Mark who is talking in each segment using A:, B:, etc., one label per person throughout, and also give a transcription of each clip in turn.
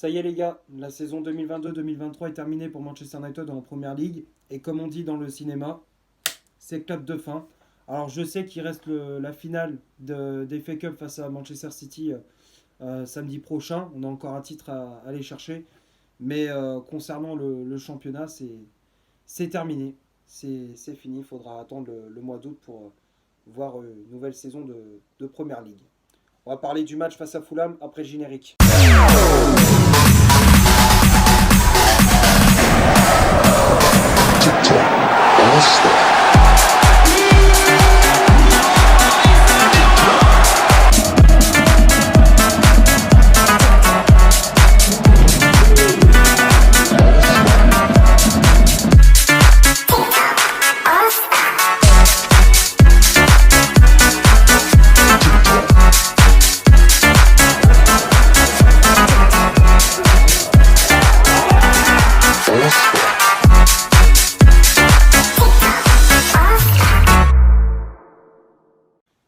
A: Ça y est les gars, la saison 2022-2023 est terminée pour Manchester United en Première Ligue. Et comme on dit dans le cinéma, c'est clap de fin. Alors je sais qu'il reste la finale des FA Cup face à Manchester City samedi prochain. On a encore un titre à aller chercher. Mais concernant le championnat, c'est terminé. C'est fini. Il faudra attendre le mois d'août pour voir une nouvelle saison de Première Ligue. On va parler du match face à Fulham après le générique.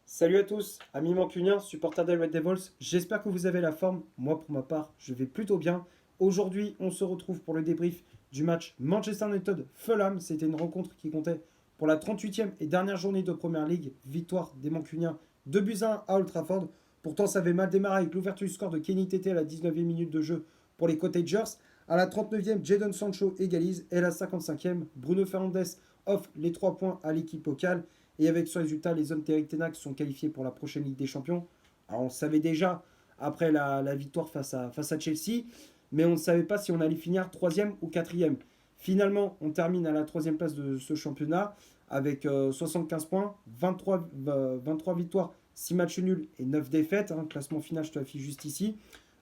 A: Salut à tous, amis mancuniens, supporters des Red Devils, j'espère que vous avez la forme. Moi pour ma part, je vais plutôt bien. Aujourd'hui, on se retrouve pour le débrief du match Manchester United-Fulham. C'était une rencontre qui comptait pour la 38e et dernière journée de Première Ligue. Victoire des mancuniens 2-1 à Old Trafford. Pourtant, ça avait mal démarré avec l'ouverture du score de Kenny Tété à la 19e minute de jeu pour les Cottagers. À la 39e, Jadon Sancho égalise et à la 55e, Bruno Fernandes offre les 3 points à l'équipe locale. Et avec ce résultat, les hommes d'Eric Ten Hag sont qualifiés pour la prochaine Ligue des Champions. Alors on savait déjà après la victoire face à Chelsea, mais on ne savait pas si on allait finir 3e ou 4e. Finalement, on termine à la 3e place de ce championnat avec 75 points, 23 victoires, 6 matchs nuls et 9 défaites. Classement final, je te l'affiche juste ici.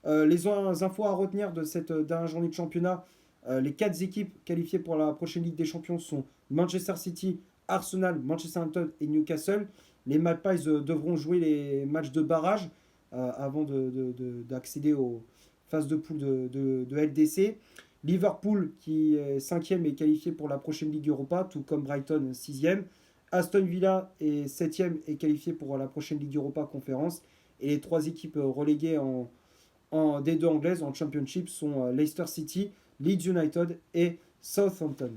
A: Les infos à retenir de cette dernière journée de championnat, les 4 équipes qualifiées pour la prochaine Ligue des Champions sont Manchester City, Arsenal, Manchester United et Newcastle. Les Magpies devront jouer les matchs de barrage avant d'accéder aux phases de poule de LDC. Liverpool, qui est 5e, est qualifié pour la prochaine Ligue Europa, tout comme Brighton, 6e. Aston Villa est 7e et qualifié pour la prochaine Ligue Europa Conférence. Et les 3 équipes reléguées en D2 anglaise, en Championship, sont Leicester City, Leeds United et Southampton.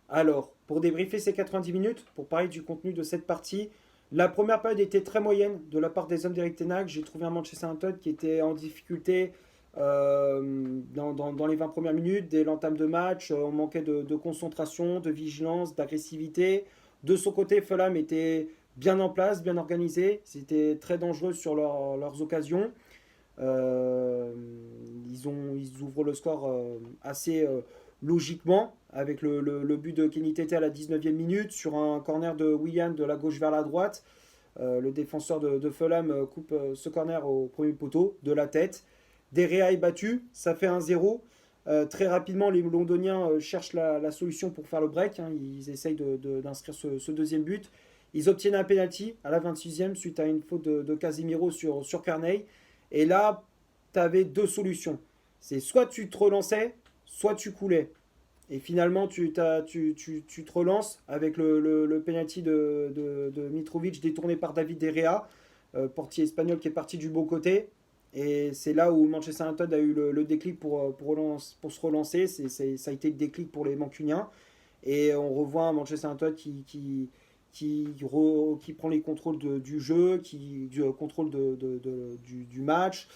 A: Alors, pour débriefer ces 90 minutes, pour parler du contenu de cette partie, la première période était très moyenne de la part des hommes d'Eric Ten Hag. J'ai trouvé un Manchester United qui était en difficulté dans les 20 premières minutes, dès l'entame de match. On manquait de concentration, de vigilance, d'agressivité. De son côté, Fulham était bien en place, bien organisé. C'était très dangereux sur leurs occasions. Ils ouvrent le score assez logiquement avec le but de Kenny Tété à la 19e minute sur un corner de Willian de la gauche vers la droite. Le défenseur de Fulham coupe ce corner au premier poteau de la tête. Derrea est battu, ça fait 1-0. Très rapidement, les Londoniens cherchent la solution pour faire le break. Ils essayent d'inscrire ce deuxième but. Ils obtiennent un penalty à la 26e suite à une faute de Casemiro sur Carney. Et là, tu avais 2 solutions. C'est soit tu te relançais, soit tu coulais. Et finalement, tu te relances avec le penalty de Mitrovic détourné par David Derrea, portier espagnol qui est parti du bon côté. Et c'est là où Manchester United a eu le déclic pour se relancer. Ça a été le déclic pour les Mancuniens. Et on revoit un Manchester United qui prend les contrôles du jeu, du contrôle du match.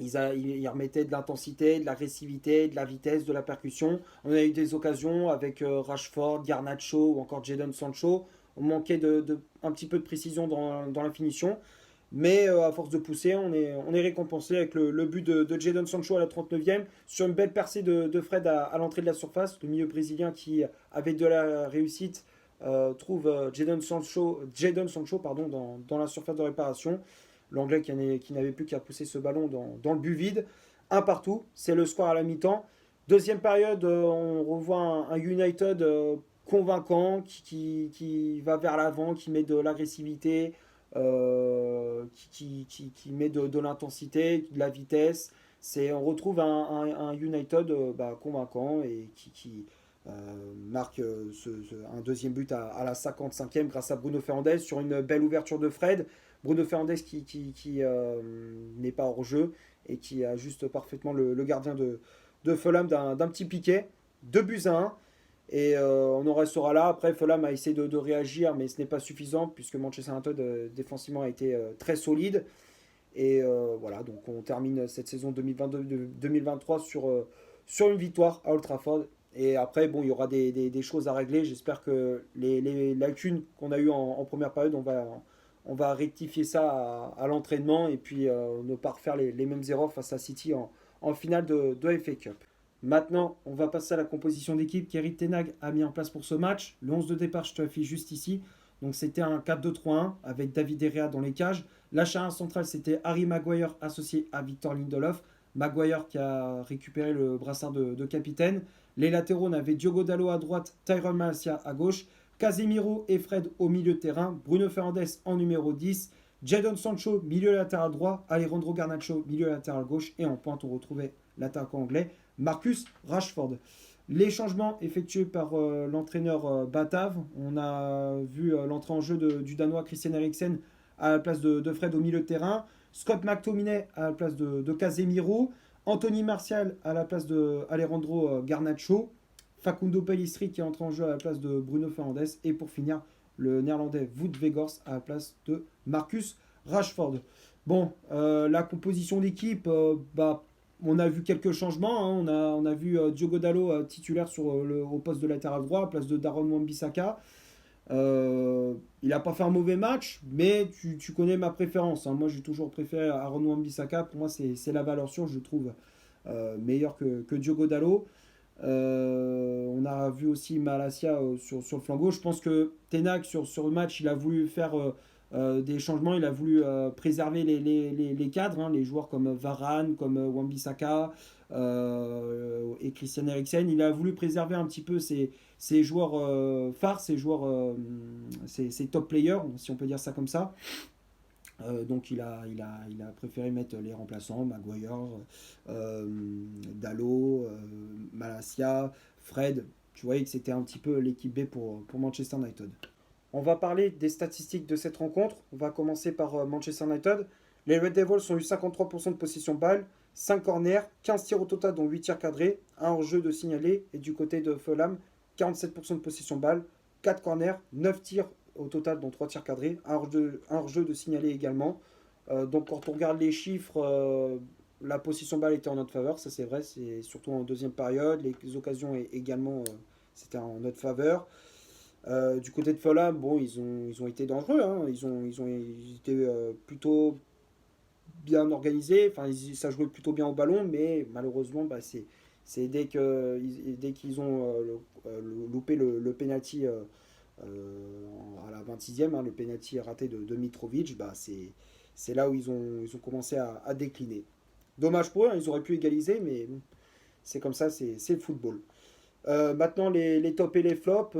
A: Ils remettaient de l'intensité, de l'agressivité, de la vitesse, de la percussion. On a eu des occasions avec Rashford, Garnacho ou encore Jadon Sancho. On manquait un petit peu de précision dans la finition. Mais à force de pousser, on est récompensé avec le but de Jadon Sancho à la 39e sur une belle percée de Fred à l'entrée de la surface. Le milieu brésilien qui, avec de la réussite, trouve Jadon Sancho dans la surface de réparation. L'Anglais qui n'avait plus qu'à pousser ce ballon dans le but vide. Un partout, c'est le score à la mi-temps. Deuxième période, on revoit un United convaincant qui va vers l'avant, qui met de l'agressivité, qui met de l'intensité, de la vitesse. On retrouve un United convaincant et qui marque un deuxième but à la 55e grâce à Bruno Fernandes sur une belle ouverture de Fred. Bruno Fernandes qui n'est pas hors jeu et qui ajuste parfaitement le gardien de Fulham d'un petit piqué. 2-1. Et on en restera là. Après, Fulham a essayé de réagir, mais ce n'est pas suffisant puisque Manchester United défensivement a été très solide. Et voilà, donc on termine cette saison 2022-2023 sur une victoire à Old Trafford. Et après, bon, il y aura des choses à régler. J'espère que les lacunes qu'on a eues en première période, on va rectifier ça à l'entraînement et puis ne pas refaire les mêmes erreurs face à City en finale de FA Cup. Maintenant, on va passer à la composition d'équipe qu'Erik Ten Hag a mis en place pour ce match. Le 11 de départ, je te l'affiche juste ici. Donc c'était un 4-2-3-1 avec David De Gea dans les cages. La charnière centrale, c'était Harry Maguire associé à Victor Lindelof. Maguire qui a récupéré le brassard de capitaine. Les latéraux, on avait Diogo Dalot à droite, Tyrone Malacia à gauche, Casemiro et Fred au milieu de terrain, Bruno Fernandes en numéro 10, Jadon Sancho, milieu latéral droit, Alejandro Garnacho, milieu latéral gauche, et en pointe, on retrouvait l'attaquant anglais Marcus Rashford. Les changements effectués par l'entraîneur Batave, on a vu l'entrée en jeu du Danois Christian Eriksen à la place de Fred au milieu de terrain, Scott McTominay à la place de Casemiro, Anthony Martial à la place de Alejandro Garnacho, Facundo Pellistri qui est entré en jeu à la place de Bruno Fernandes, et pour finir, le néerlandais Wout Weghorst à la place de Marcus Rashford. Bon, la composition d'équipe, on a vu quelques changements. Hein. On a vu Diogo Dalot titulaire au poste de latéral droit à la place de Darren Wan-Bissaka. Il n'a pas fait un mauvais match, mais tu connais ma préférence. Hein. Moi, j'ai toujours préféré Aaron Wan-Bissaka. Pour moi, c'est la valeur sûre, je trouve, meilleur que Diogo Dalot. On a vu aussi Malacia sur le flanc gauche. Je pense que Ten Hag, sur le match, il a voulu faire des changements. Il a voulu préserver les cadres, hein, les joueurs comme Varane, comme Wan-Bissaka et Christian Eriksen. Il a voulu préserver un petit peu ces joueurs phares, ces joueurs, ces top players, si on peut dire ça comme ça. Donc il a préféré mettre les remplaçants, Maguire, Dalot, Malacia, Fred. Tu voyais que c'était un petit peu l'équipe B pour Manchester United. On va parler des statistiques de cette rencontre. On va commencer par Manchester United. Les Red Devils ont eu 53% de possession de balle, 5 corners, 15 tirs au total dont 8 tirs cadrés, 1 hors-jeu de signalé. Et du côté de Fulham, 47% de possession de balle, 4 corners, 9 tirs au total, dont 3 tirs cadrés, un hors-jeu de signalé également. Donc quand on regarde les chiffres, la possession balle était en notre faveur, ça c'est vrai, c'est surtout en deuxième période. Les occasions également, c'était en notre faveur. Du côté de Fulham, bon, ils ont été dangereux, hein. Ils étaient plutôt bien organisés, enfin, ça jouait plutôt bien au ballon, mais malheureusement, c'est dès qu'ils ont loupé le penalty à la 26e, hein, le penalty raté de Mitrovic, c'est là où ils ont commencé à décliner. Dommage pour eux, hein, ils auraient pu égaliser, mais bon, c'est comme ça, c'est le football. Maintenant, les tops et les flops,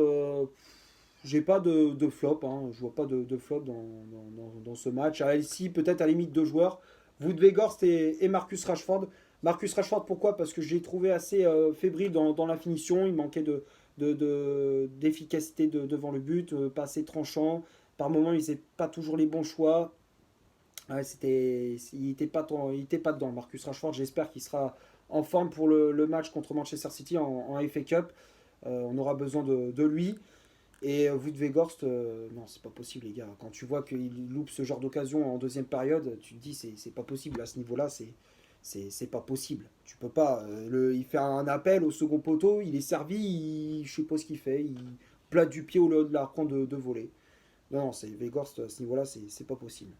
A: j'ai pas de flop, hein, je vois pas de flop dans ce match. Ici, peut-être à la limite 2 joueurs, Wout Weghorst et Marcus Rashford. Marcus Rashford, pourquoi? Parce que je l'ai trouvé assez fébrile dans la finition, il manquait d'efficacité devant le but, pas assez tranchant. Par moments, il faisait pas toujours les bons choix. Ouais, il n'était pas dedans. Marcus Rashford, j'espère qu'il sera en forme pour le match contre Manchester City en FA Cup. On aura besoin de lui. Et Wout Weghorst, non, c'est pas possible, les gars. Quand tu vois qu'il loupe ce genre d'occasion en deuxième période, tu te dis c'est pas possible. À ce niveau-là, c'est pas possible. Tu peux pas. Il fait un appel au second poteau, il est servi, je sais pas ce qu'il fait. Il plate du pied au lieu de la reprendre de voler. Non, c'est Weghorst, à ce niveau-là, c'est pas possible.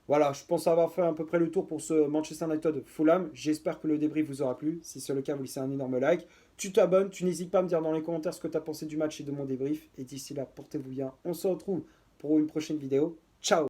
A: Voilà, je pense avoir fait à peu près le tour pour ce Manchester United Fulham. J'espère que le débrief vous aura plu. Si c'est le cas, vous laissez un énorme like. Tu t'abonnes, tu n'hésites pas à me dire dans les commentaires ce que tu as pensé du match et de mon débrief. Et d'ici là, portez-vous bien. On se retrouve pour une prochaine vidéo. Ciao!